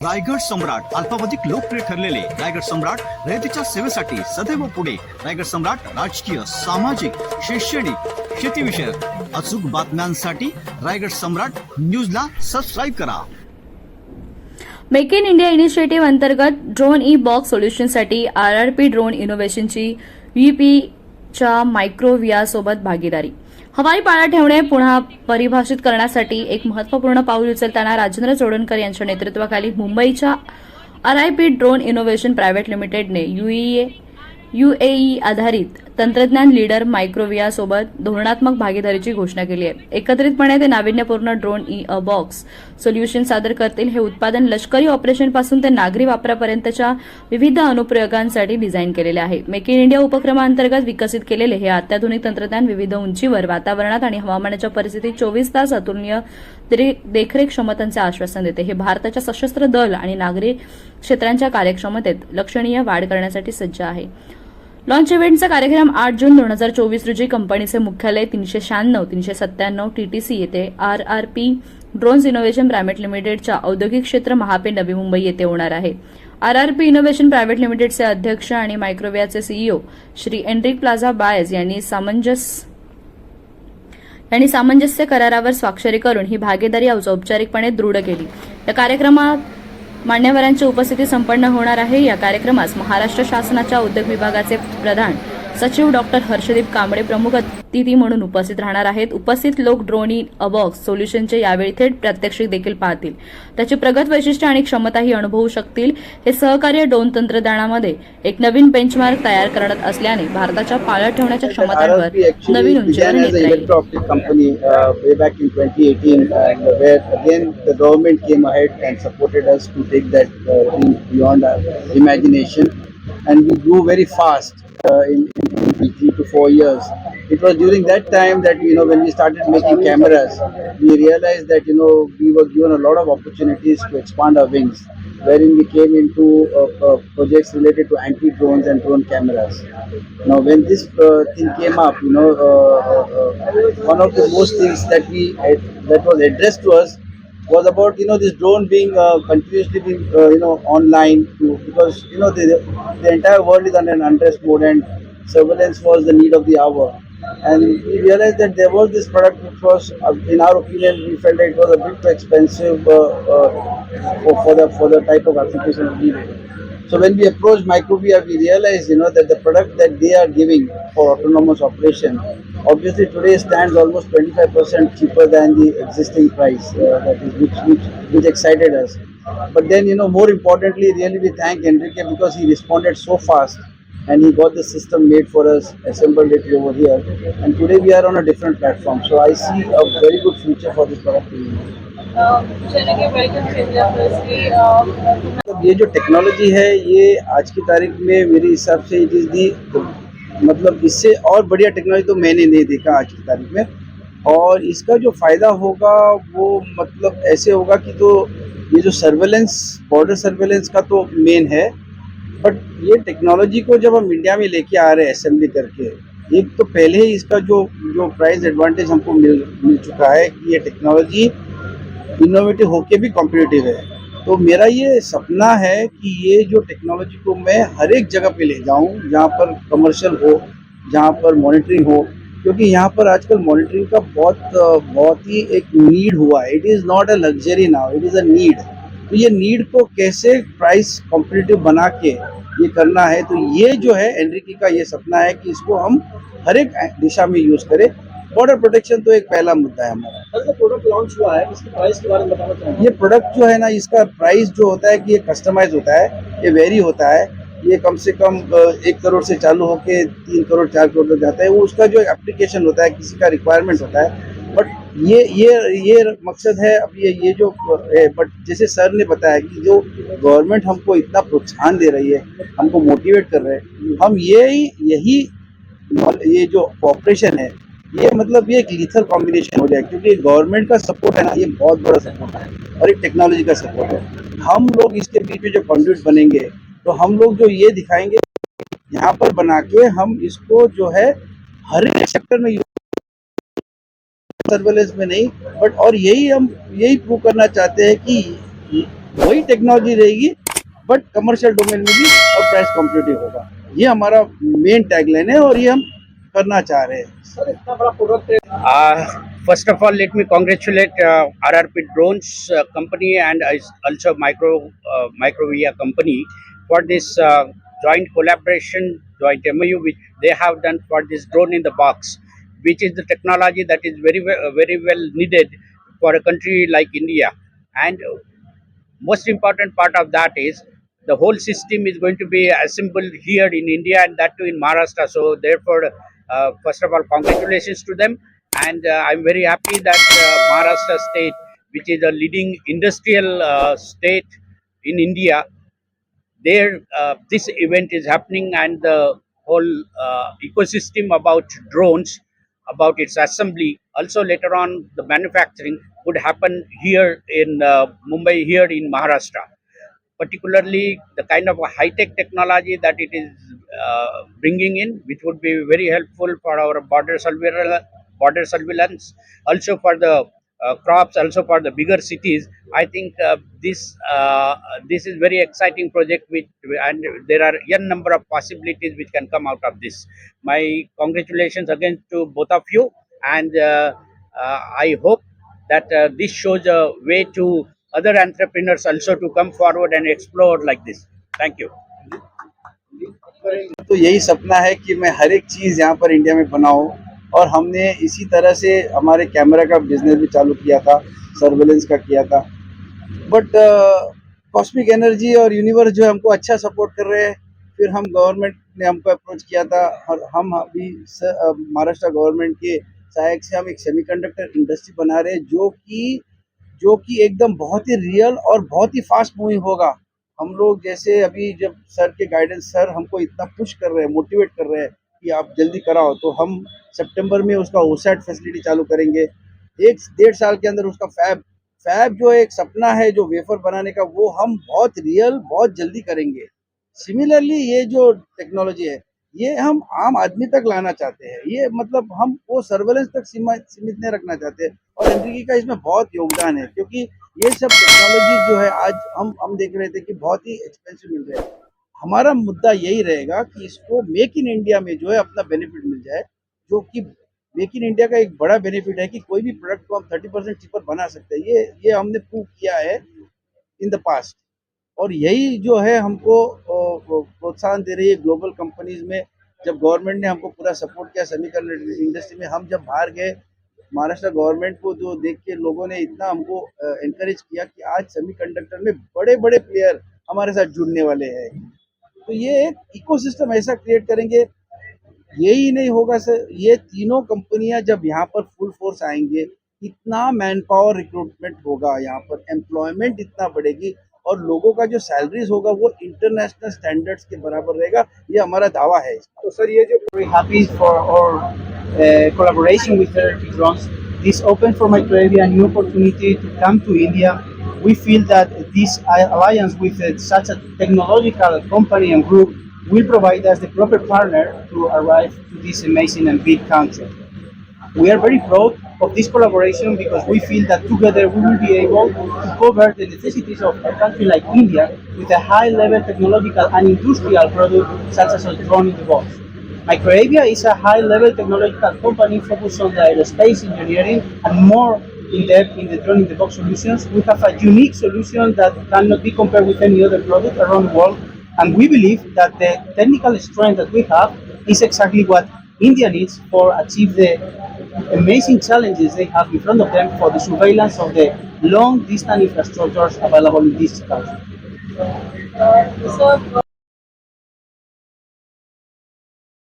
रायगड सम्राट अल्पावधीत लोकप्रिय ठरलेले रायगड सम्राट रयतेच्या सेवेसाठी सदैव पुढे. रायगड सम्राट राजकीय, सामाजिक, शैक्षणिक, शेतीविषयक अचूक बातम्यांसाठी रायगड सम्राट न्यूजला सबस्क्राईब करा. मेक इन इंडिया इनिशिएटिव्ह अंतर्गत drone e box सोल्युशनसाठी RRP drone इनोव्हेशनची व्हीपीच्या मायक्रोविया सोबत भागीदारी. हवाई पाळा ठेवणे पुन्हा परिभाषित करण्यासाठी एक महत्त्वपूर्ण पाऊल उचलताना राजेंद्र चोडणकर यांच्या नेतृत्वाखाली मुंबईच्या आरआरपी ड्रोन इनोव्हेशन प्रायव्हेट लिमिटेडने यूएई आधारित तंत्रज्ञान लीडर मायक्रोविया सोबत धोरणात्मक भागीदारीची घोषणा केली आहे. एकत्रितपणे ते नाविन्यपूर्ण ड्रोन ई अ बॉक्स सोल्युशन सादर करतील. हे उत्पादन लष्करी ऑपरेशनपासून ते नागरी वापरापर्यंतच्या विविध अनुप्रयोगांसाठी डिझाईन केलेले आहे. मेक इन इंडिया उपक्रमांतर्गत विकसित केलेले हे अत्याधुनिक तंत्रज्ञान विविध उंचीवर, वातावरणात आणि हवामानाच्या परिस्थितीत 24 तास अतुलनीय देखरेख क्षमतांचे आश्वासन देते. हे भारताच्या सशस्त्र दल आणि नागरी क्षेत्रांच्या कार्यक्षमतेत लक्षणीय वाढ करण्यासाठी सज्ज आहे. लॉन्च इव्हेंटचा कार्यक्रम 8 जून 2024 रोजी कंपनीचे मुख्यालय 396-397 टीटीसी येथे आरआरपी ड्रोन्स इनोव्हेशन प्रायव्हेट लिमिटेडच्या औद्योगिक क्षेत्र महापे नवी मुंबई येथे होणार आहे. आरआरपी इनोव्हेशन प्रायव्हेट लिमिटेडचे अध्यक्ष आणि मायक्रोवियाचे सीईओ श्री एनरिक प्लाझा बायस यांनी सामंजस्य करारावर स्वाक्षरी करून ही भागीदारी औपचारिकपणे दृढ केली. या कार्यक्रमात मान्यवरांची उपस्थिती संपन्न होणार आहे. या कार्यक्रमास महाराष्ट्र शासनाच्या उद्योग विभागाचे प्रधान सचिव डॉक्टर हर्षदीप कांबळे प्रमुख अतिथी म्हणून उपस्थित राहणार आहेत. उपस्थित लोक ड्रोन इन अ बॉक्स सोल्युशनचे यावेळी थेट प्रात्यक्षिक देखील पाहतील. त्याची प्रगत वैशिष्ट्ये आणि क्षमताही अनुभवू शकतील. हे सहकार्य ड्रोन तंत्रज्ञानामध्ये एक नवीन बेंचमार्क तयार करत असल्याने भारताच्या पाळत ठेवण्याच्या क्षमतांवर नवीन उंचीवर नेत राहील. And we grew very fast in 3 to 4 years. It was during that time that when we started making cameras, we realized that we were given a lot of opportunities to expand our wings, wherein we came into projects related to anti-drones and drone cameras. Now, when this thing came up, one of the most things that was addressed to us was about this drone being continuously being online because the entire world is under an unrest mode and surveillance was the need of the hour. And we realized that there was this product which was, in our opinion, we felt that it was a bit too expensive for the type of application we needed. So when we approached Microvia, we realized that the product that they are giving for autonomous operation, obviously today stands almost 25% cheaper than the existing price, that is which excited us. But then more importantly, really we thank Enrique because he responded so fast and he got the system made for us, assembled it over here, and today we are on a different platform. So I see a very good future for this product. ये जो technology है ये आज की तारीख में मेरे हिसाब से इट इज़ दी, मतलब इससे और बढ़िया टेक्नोलॉजी तो मैंने नहीं देखा आज की तारीख में. और इसका जो फ़ायदा होगा वो मतलब ऐसे होगा कि तो ये जो सर्वेलेंस, बॉर्डर सर्वेलेंस का तो मेन है, बट ये टेक्नोलॉजी को जब हम इंडिया में लेके आ रहे हैं असेंबली करके, एक तो पहले ही इसका जो प्राइस एडवांटेज हमको मिल चुका है कि ये टेक्नोलॉजी इनोवेटिव होके भी कॉम्पिटिटिव है. तो मेरा ये सपना है कि ये जो टेक्नोलॉजी को मैं हर एक जगह पे ले जाऊं जहाँ पर कमर्शियल हो, जहाँ पर मॉनिटरिंग हो, क्योंकि यहाँ पर आजकल मॉनिटरिंग का बहुत ही एक नीड हुआ है. It is not a luxury now, it is a need. तो ये नीड को कैसे प्राइस कॉम्पिटिटिव बना के ये करना है, तो ये जो है एनरिकी का ये सपना है कि इसको हम हर एक दिशा में यूज़ करें. बॉर्डर प्रोटेक्शन तो एक पहला मुद्दा है हमारा. जो प्रोडक्ट लॉन्च हुआ है इसके प्राइस के बारे में बताना चाहूँगा. ये प्रोडक्ट जो है ना, इसका प्राइस जो होता है कि ये कस्टमाइज होता है, ये वेरी होता है. ये कम से कम 1 करोड़ से चालू होके 3 करोड़ 4 करोड़ तक जाता है. वो उसका जो एप्लीकेशन होता है, किसी का रिक्वायरमेंट होता है. बट ये मकसद है अब ये जो है. बट जैसे सर ने बताया कि जो गवर्नमेंट हमको इतना प्रोत्साहन दे रही है, हमको मोटिवेट कर रहे हैं, हम यही ये जो ऑपरेशन है ये मतलब ये एक लीथल कॉम्बिनेशन हो जाए, क्योंकि गवर्नमेंट का सपोर्ट है ना, ये बहुत बड़ा सपोर्ट है और एक टेक्नोलॉजी का सपोर्ट है. हम लोग इसके बीच में जो कंड्यूट बनेंगे, तो हम लोग जो ये दिखाएंगे यहाँ पर बना के हम इसको जो है हर एक सेक्टर में सर्वेलेंस में नहीं, बट और यही प्रूव करना चाहते हैं कि वही टेक्नोलॉजी रहेगी, बट कमर्शियल डोमेन में भी और प्राइस कॉम्पिटिटिव होगा। ये हमारा मेन टैगलाइन है और ये हम करना चाह रहे हैं। सर इतना बड़ा प्रोडक्ट है, First of all, let me congratulate RRP Drones company and also Microvia company for this joint collaboration, joint MOU which they have done for this drone in the box, which is the technology that is very well needed for a country like India. And most important part of that is the whole system is going to be assembled here in India and that too in Maharashtra. So therefore, first of all, congratulations to them, and I'm very happy that Maharashtra state, which is a leading industrial state in India, there this event is happening, and the whole ecosystem about drones, about its assembly, also later on the manufacturing would happen here in Mumbai, here in Maharashtra. Particularly the kind of a high-tech technology that it is bringing in, which would be very helpful for our border surveillance, also for the crops, also for the bigger cities. I think this is very exciting project, which, and there are n number of possibilities which can come out of this. My congratulations again to both of you, and I hope that this shows a way to other entrepreneurs also to come forward and explore like this. Thank you. तो यही सपना है कि मैं हर एक चीज़ यहाँ पर India में बनाऊँ, और हमने इसी तरह से हमारे कैमरा का बिजनेस भी चालू किया था, सर्वेलेंस का किया था, बट कॉस्मिक एनर्जी और यूनिवर्स जो है हमको अच्छा सपोर्ट कर रहे हैं। फिर हम गवर्नमेंट ने हमको अप्रोच किया था, और हम अभी महाराष्ट्र गवर्नमेंट के सहायक से हम एक सेमीकंडक्टर इंडस्ट्री बना रहे हैं, जो कि एकदम बहुत ही रियल और बहुत ही फास्ट मूविंग होगा। हम लोग जैसे अभी जब सर के गाइडेंस, सर हमको इतना पुश कर रहे हैं, मोटिवेट कर रहे हैं कि आप जल्दी कराओ, तो हम सितंबर में उसका ओसैट फैसिलिटी चालू करेंगे। 1-1.5 साल के अंदर उसका फैब जो एक सपना है जो वेफर बनाने का, वो हम बहुत रियल बहुत जल्दी करेंगे। सिमिलरली ये जो टेक्नोलॉजी है, ये हम आम आदमी तक लाना चाहते हैं। ये मतलब हम वो सर्वेलेंस तक सीमित नहीं रखना चाहते, और एनर्जी का इसमें बहुत योगदान है, क्योंकि ये सब टेक्नोलॉजी जो है आज हम देख रहे थे कि बहुत ही एक्सपेंसिव मिल रहे हैं। हमारा मुद्दा यही रहेगा कि इसको मेक इन इंडिया में जो है अपना बेनिफिट मिल जाए, जो कि मेक इन इंडिया का एक बड़ा बेनिफिट है कि कोई भी प्रोडक्ट को हम 30% चीपर बना सकते हैं। ये हमने प्रूव किया है इन द पास्ट, और यही जो है हमको प्रोत्साहन दे रही है ग्लोबल कंपनीज में। जब गवर्नमेंट ने हमको पूरा सपोर्ट किया सेमीकंडक्टर इंडस्ट्री में, हम जब बाहर गए, महाराष्ट्र गवर्नमेंट को जो देख के लोगों ने इतना हमको एनकरेज किया कि आज सेमीकंडक्टर में बड़े बड़े प्लेयर हमारे साथ जुड़ने वाले हैं। तो ये एक इकोसिस्टम ऐसा क्रिएट करेंगे। यही नहीं होगा सर, ये तीनों कंपनियां जब यहाँ पर फुल फोर्स आएंगे, इतना मैन पावर रिक्रूटमेंट होगा, यहाँ पर एम्प्लॉयमेंट इतना बढ़ेगी, और लोगों का जो सैलरीज होगा वो इंटरनेशनल स्टैंडर्ड्स के बराबर रहेगा। ये हमारा दावा है। तो सर ये जो Very happy for our collaboration with RRP Drones. This opens for Microvia a new opportunity to come to India. We feel that this alliance with such a technological company and group will provide us the proper partner to arrive to this amazing and big country. We are very proud of this collaboration because we feel that together we will be able to cover the necessities of a country like India with a high-level technological and industrial product such as a drone in the box. Microvia is a high-level technological company focused on the aerospace engineering and more in depth in the drone in the box solutions. We have a unique solution that cannot be compared with any other product around the world, and we believe that the technical strength that we have is exactly what India needs for achieve the amazing challenges they have in front of them for the surveillance of the long distance infrastructures available in this country.